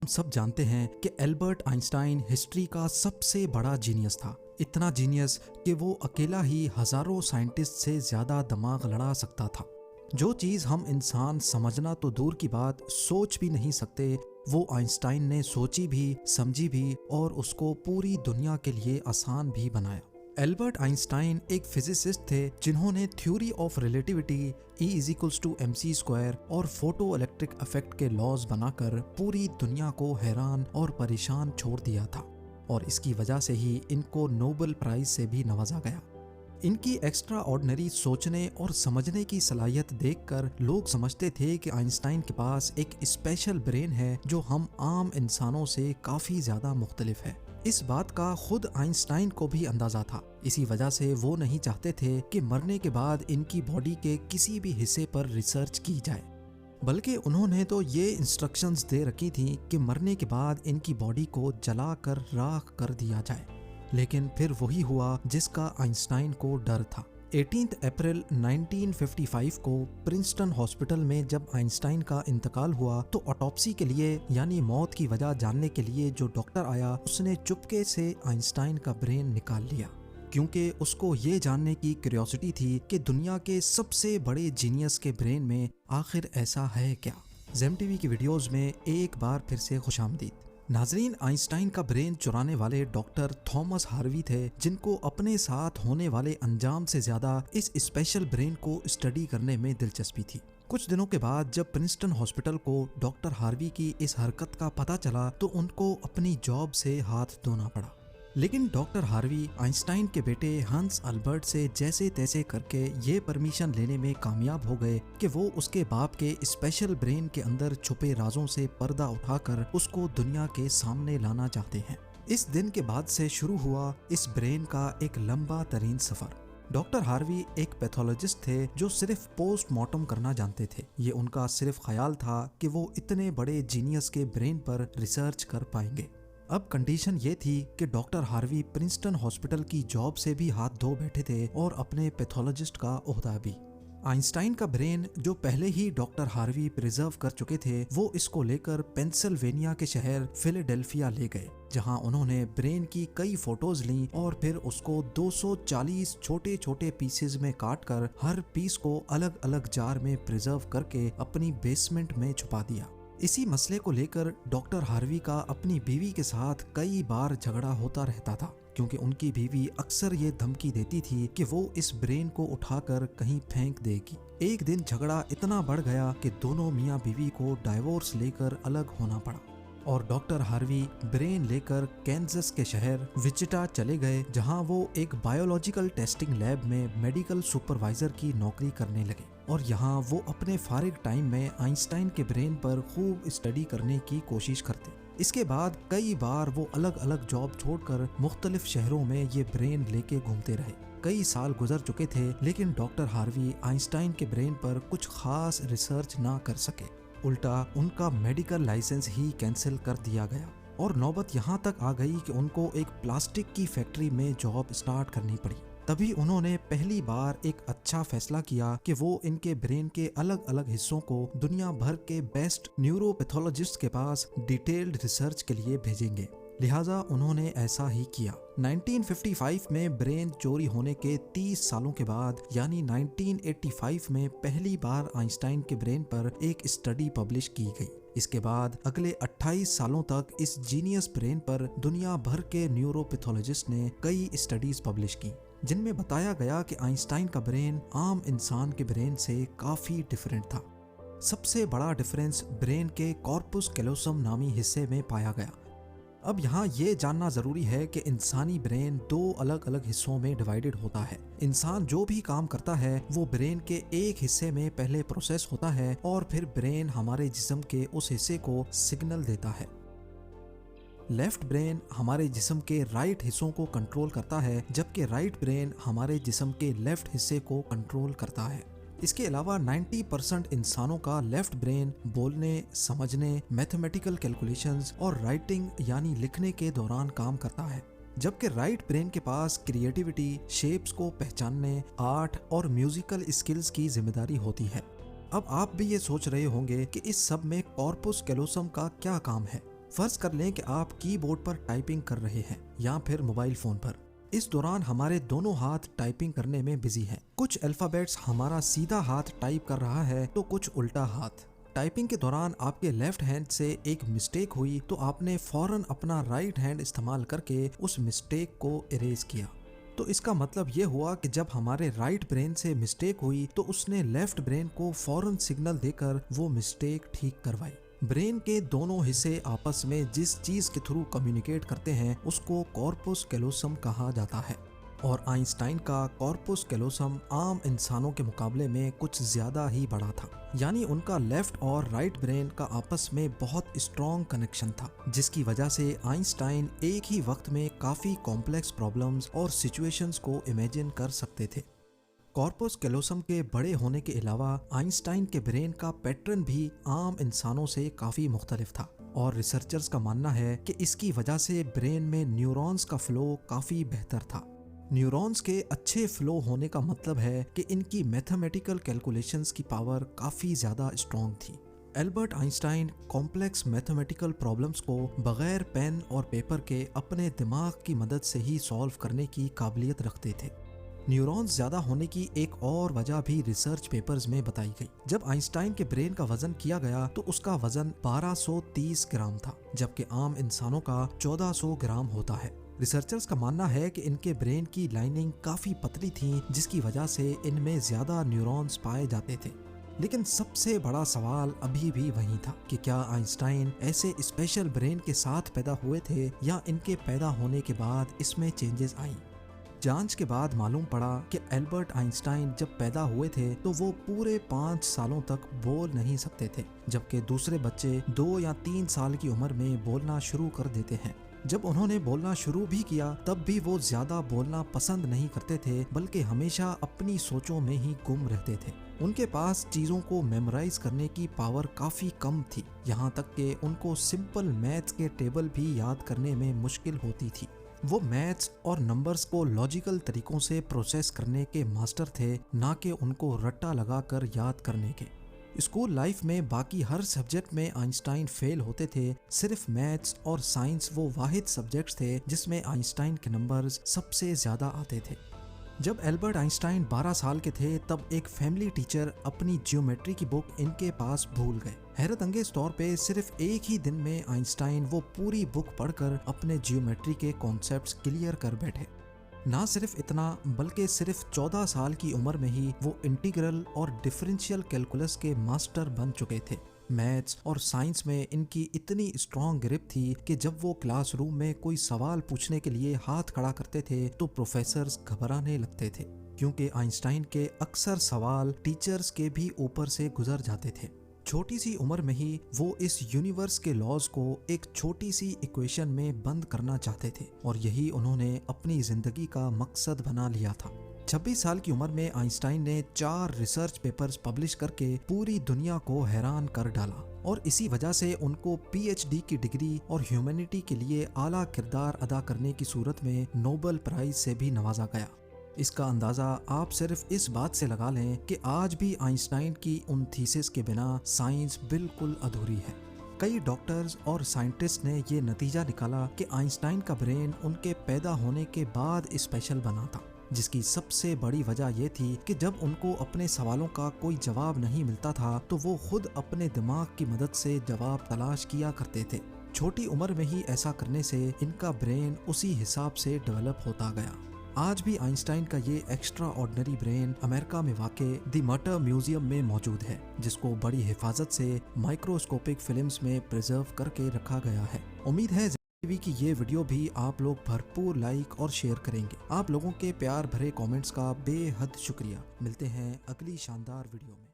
हम सब जानते हैं कि एल्बर्ट आइंस्टाइन हिस्ट्री का सबसे बड़ा जीनियस था। इतना जीनियस कि वो अकेला ही हजारों साइंटिस्ट से ज्यादा दिमाग लड़ा सकता था। जो चीज हम इंसान समझना तो दूर की बात, सोच भी नहीं सकते, वो आइंस्टाइन ने सोची भी, समझी भी और उसको पूरी दुनिया के लिए आसान भी बनाया। एल्बर्ट आइंस्टाइन एक फिजिसिस्ट थे जिन्होंने थ्योरी ऑफ रिलेटिविटी, E=mc² और फोटो इलेक्ट्रिक इफेक्ट के लॉज बनाकर पूरी दुनिया को हैरान और परेशान छोड़ दिया था, और इसकी वजह से ही इनको नोबेल प्राइज से भी नवाजा गया। इनकी एक्स्ट्रा ऑर्डिनरी सोचने और समझने की सलाहियत देखकर लोग समझते थे कि आइंस्टाइन के पास एक स्पेशल ब्रेन है जो हम आम इंसानों से काफ़ी ज़्यादा मुख्तलिफ है। इस बात का खुद आइंस्टाइन को भी अंदाजा था। इसी वजह से वो नहीं चाहते थे कि मरने के बाद इनकी बॉडी के किसी भी हिस्से पर रिसर्च की जाए, बल्कि उन्होंने तो ये इंस्ट्रक्शंस दे रखी थी कि मरने के बाद इनकी बॉडी को जलाकर राख कर दिया जाए। लेकिन फिर वही हुआ जिसका आइंस्टाइन को डर था। 18 अप्रैल 1955 को प्रिंसटन हॉस्पिटल में जब आइंस्टाइन का इंतकाल हुआ तो ऑटोप्सी के लिए यानी मौत की वजह जानने के लिए जो डॉक्टर आया उसने चुपके से आइंस्टाइन का ब्रेन निकाल लिया, क्योंकि उसको ये जानने की क्यूरियोसिटी थी कि दुनिया के सबसे बड़े जीनियस के ब्रेन में आखिर ऐसा है क्या। जेम टीवी की वीडियोस में एक बार फिर से खुशामदीद। नाजरीन, आइंस्टाइन का ब्रेन चुराने वाले डॉक्टर थॉमस हार्वी थे, जिनको अपने साथ होने वाले अंजाम से ज्यादा इस स्पेशल ब्रेन को स्टडी करने में दिलचस्पी थी। कुछ दिनों के बाद जब प्रिंसटन हॉस्पिटल को डॉक्टर हार्वी की इस हरकत का पता चला तो उनको अपनी जॉब से हाथ धोना पड़ा। लेकिन डॉक्टर हार्वी आइंस्टाइन के बेटे हंस अल्बर्ट से जैसे तैसे करके ये परमिशन लेने में कामयाब हो गए कि वो उसके बाप के स्पेशल ब्रेन के अंदर छुपे राजों से पर्दा उठाकर उसको दुनिया के सामने लाना चाहते हैं। इस दिन के बाद से शुरू हुआ इस ब्रेन का एक लंबा तरीन सफर। डॉक्टर हार्वी एक पैथोलॉजिस्ट थे जो सिर्फ पोस्टमार्टम करना जानते थे। ये उनका सिर्फ ख्याल था कि वो इतने बड़े जीनियस के ब्रेन पर रिसर्च कर पाएंगे। अब कंडीशन ये थी कि डॉक्टर हार्वी प्रिंसटन हॉस्पिटल की जॉब से भी हाथ धो बैठे थे और अपने पैथोलॉजिस्ट का ओहदा भी। आइंस्टाइन का ब्रेन जो पहले ही डॉक्टर हार्वी प्रिजर्व कर चुके थे, वो इसको लेकर पेंसिल्वेनिया के शहर फिलाडेल्फिया ले गए, जहां उन्होंने ब्रेन की कई फोटोज ली और फिर उसको 240 छोटे छोटे पीसेज में काटकर हर पीस को अलग अलग जार में प्रिजर्व करके अपनी बेसमेंट में छुपा दिया। इसी मसले को लेकर डॉक्टर हार्वी का अपनी बीवी के साथ कई बार झगड़ा होता रहता था, क्योंकि उनकी बीवी अक्सर ये धमकी देती थी कि वो इस ब्रेन को उठाकर कहीं फेंक देगी। एक दिन झगड़ा इतना बढ़ गया कि दोनों मियाँ बीवी को डाइवोर्स लेकर अलग होना पड़ा और डॉक्टर हार्वी ब्रेन लेकर कैंसस के शहर विचिटा चले गए, जहां वो एक बायोलॉजिकल टेस्टिंग लैब में मेडिकल सुपरवाइजर की नौकरी करने लगे। और यहाँ वो अपने फारिग टाइम में आइंस्टाइन के ब्रेन पर खूब स्टडी करने की कोशिश करते। इसके बाद कई बार वो अलग अलग जॉब छोड़कर मुख्तलिफ शहरों में ये ब्रेन लेके घूमते रहे। कई साल गुजर चुके थे, लेकिन डॉक्टर हार्वी आइंस्टाइन के ब्रेन पर कुछ खास रिसर्च ना कर सके। उल्टा उनका मेडिकल लाइसेंस ही कैंसिल कर दिया गया और नौबत यहाँ तक आ गई कि उनको एक प्लास्टिक की फैक्ट्री में जॉब स्टार्ट करनी पड़ी। तभी उन्होंने पहली बार एक अच्छा फैसला किया कि वो इनके ब्रेन के अलग अलग हिस्सों को दुनिया भर के बेस्ट न्यूरोपैथोलॉजिस्ट के पास डिटेल्ड रिसर्च के लिए भेजेंगे। लिहाजा उन्होंने ऐसा ही किया। 1955 में ब्रेन चोरी होने के 30 सालों के बाद यानी 1985 में पहली बार आइंस्टाइन के ब्रेन पर एक स्टडी पब्लिश की गई। इसके बाद अगले 28 सालों तक इस जीनियस ब्रेन पर दुनिया भर के न्यूरोपैथोलॉजिस्ट ने कई स्टडीज पब्लिश की, जिनमें बताया गया कि आइंस्टाइन का ब्रेन आम इंसान के ब्रेन से काफी डिफरेंट था। सबसे बड़ा डिफरेंस ब्रेन के कॉर्पस कैलोसम नामी हिस्से में पाया गया। अब यहाँ ये जानना जरूरी है कि इंसानी ब्रेन दो अलग अलग हिस्सों में डिवाइडेड होता है। इंसान जो भी काम करता है वो ब्रेन के एक हिस्से में पहले प्रोसेस होता है और फिर ब्रेन हमारे जिस्म के उस हिस्से को सिग्नल देता है। लेफ्ट ब्रेन हमारे जिस्म के राइट हिस्सों को कंट्रोल करता है, जबकि राइट ब्रेन हमारे जिस्म के लेफ्ट हिस्से को कंट्रोल करता है। इसके अलावा 90% इंसानों का लेफ्ट ब्रेन बोलने, समझने, मैथमेटिकल कैलकुलेशंस और राइटिंग यानी लिखने के दौरान काम करता है, जबकि राइट ब्रेन के पास क्रिएटिविटी, शेप्स को पहचानने, आर्ट और म्यूजिकल स्किल्स की जिम्मेदारी होती है। अब आप भी ये सोच रहे होंगे कि इस सब में कॉर्पस कैलोसम का क्या काम है। फर्ज कर लें कि आप कीबोर्ड पर टाइपिंग कर रहे हैं या फिर मोबाइल फोन पर। इस दौरान हमारे दोनों हाथ टाइपिंग करने में बिजी हैं। कुछ अल्फाबेट्स हमारा सीधा हाथ टाइप कर रहा है तो कुछ उल्टा हाथ। टाइपिंग के दौरान आपके लेफ्ट हैंड से एक मिस्टेक हुई तो आपने फौरन अपना राइट हैंड इस्तेमाल करके उस मिस्टेक को इरेज किया। तो इसका मतलब ये हुआ कि जब हमारे राइट ब्रेन से मिस्टेक हुई तो उसने लेफ्ट ब्रेन को फौरन सिग्नल देकर वो मिस्टेक ठीक करवाई। ब्रेन के दोनों हिस्से आपस में जिस चीज के थ्रू कम्युनिकेट करते हैं उसको कॉर्पस कैलोसम कहा जाता है। और आइंस्टाइन का कॉर्पस कैलोसम आम इंसानों के मुकाबले में कुछ ज्यादा ही बड़ा था, यानी उनका लेफ्ट और राइट ब्रेन का आपस में बहुत स्ट्रॉन्ग कनेक्शन था, जिसकी वजह से आइंस्टाइन एक ही वक्त में काफी कॉम्प्लेक्स प्रॉब्लम्स और सिचुएशंस को इमेजिन कर सकते थे। कॉर्पस कैलोसम के बड़े होने के अलावा आइंस्टाइन के ब्रेन का पैटर्न भी आम इंसानों से काफी मुख्तलिफ था और रिसर्चर्स का मानना है कि इसकी वजह से ब्रेन में न्यूरॉन्स का फ्लो काफी बेहतर था। न्यूरॉन्स के अच्छे फ्लो होने का मतलब है कि इनकी मैथमेटिकल कैलकुलेशंस की पावर काफ़ी ज़्यादा स्ट्रॉन्ग थी। Albert Einstein complex mathematical problems को बगैर पेन और पेपर के अपने दिमाग की मदद से ही सॉल्व करने की काबिलियत रखते थे। न्यूरॉन्स ज़्यादा होने की एक और वजह भी रिसर्च पेपर्स में बताई गई। जब आइंस्टाइन के ब्रेन का वजन किया गया तो उसका वजन 1230 ग्राम था, जबकि आम इंसानों का 1400 ग्राम होता है। रिसर्चर्स का मानना है कि इनके ब्रेन की लाइनिंग काफी पतली थी, जिसकी वजह से इनमें ज्यादा न्यूरॉन्स पाए जाते थे। लेकिन सबसे बड़ा सवाल अभी भी वही था कि क्या आइंस्टाइन ऐसे स्पेशल ब्रेन के साथ पैदा हुए थे या इनके पैदा होने के बाद इसमें चेंजेस आई। जांच के बाद मालूम पड़ा कि एल्बर्ट आइंस्टाइन जब पैदा हुए थे तो वो पूरे 5 सालों तक बोल नहीं सकते थे, जबकि दूसरे बच्चे 2 या 3 साल की उम्र में बोलना शुरू कर देते हैं। जब उन्होंने बोलना शुरू भी किया तब भी वो ज्यादा बोलना पसंद नहीं करते थे, बल्कि हमेशा अपनी सोचों में ही गुम रहते थे। उनके पास चीजों को मेमोराइज करने की पावर काफी कम थी, यहाँ तक कि उनको सिंपल मैथ्स के टेबल भी याद करने में मुश्किल होती थी। वो मैथ्स और नंबर्स को लॉजिकल तरीकों से प्रोसेस करने के मास्टर थे, ना कि उनको रट्टा लगाकर याद करने के। स्कूल लाइफ में बाकी हर सब्जेक्ट में आइंस्टाइन फेल होते थे, सिर्फ मैथ्स और साइंस वो वाहिद सब्जेक्ट्स थे जिसमें आइंस्टाइन के नंबर्स सबसे ज्यादा आते थे। जब एल्बर्ट आइंस्टाइन 12 साल के थे तब एक फैमिली टीचर अपनी ज्योमेट्री की बुक इनके पास भूल गए। हैरत अंगेज तौर पे सिर्फ एक ही दिन में आइंस्टाइन वो पूरी बुक पढ़कर अपने ज्योमेट्री के कॉन्सेप्ट्स क्लियर कर बैठे। ना सिर्फ इतना बल्कि सिर्फ 14 साल की उम्र में ही वो इंटीग्रल और डिफरेंशियल कैलकुलस के मास्टर बन चुके थे। मैथ्स और साइंस में इनकी इतनी स्ट्रॉन्ग ग्रिप थी कि जब वो क्लासरूम में कोई सवाल पूछने के लिए हाथ खड़ा करते थे तो प्रोफेसर्स घबराने लगते थे, क्योंकि आइंस्टाइन के अक्सर सवाल टीचर्स के भी ऊपर से गुजर जाते थे। छोटी सी उम्र में ही वो इस यूनिवर्स के लॉज को एक छोटी सी इक्वेशन में बंद करना चाहते थे और यही उन्होंने अपनी जिंदगी का मकसद बना लिया था। 26 साल की उम्र में आइंस्टाइन ने 4 रिसर्च पेपर्स पब्लिश करके पूरी दुनिया को हैरान कर डाला और इसी वजह से उनको पीएचडी की डिग्री और ह्यूमैनिटी के लिए आला किरदार अदा करने की सूरत में नोबेल प्राइज से भी नवाजा गया। इसका अंदाज़ा आप सिर्फ इस बात से लगा लें कि आज भी आइंस्टाइन की उन थीसिस के बिना साइंस बिल्कुल अधूरी है। कई डॉक्टर्स और साइंटिस्ट ने ये नतीजा निकाला कि आइंस्टाइन का ब्रेन उनके पैदा होने के बाद स्पेशल बना था, जिसकी सबसे बड़ी वजह यह थी कि जब उनको अपने सवालों का कोई जवाब नहीं मिलता था तो वो खुद अपने दिमाग की मदद से जवाब तलाश किया करते थे। छोटी उम्र में ही ऐसा करने से इनका ब्रेन उसी हिसाब से डेवलप होता गया। आज भी आइंस्टाइन का ये एक्स्ट्रा ऑर्डिनरी ब्रेन अमेरिका में वाक़े द मटर म्यूजियम में मौजूद है, जिसको बड़ी हिफाजत से माइक्रोस्कोपिक फिल्म्स में प्रिजर्व करके रखा गया है। उम्मीद है टीवी की ये वीडियो भी आप लोग भरपूर लाइक और शेयर करेंगे। आप लोगों के प्यार भरे कमेंट्स का बेहद शुक्रिया। मिलते हैं अगली शानदार वीडियो में।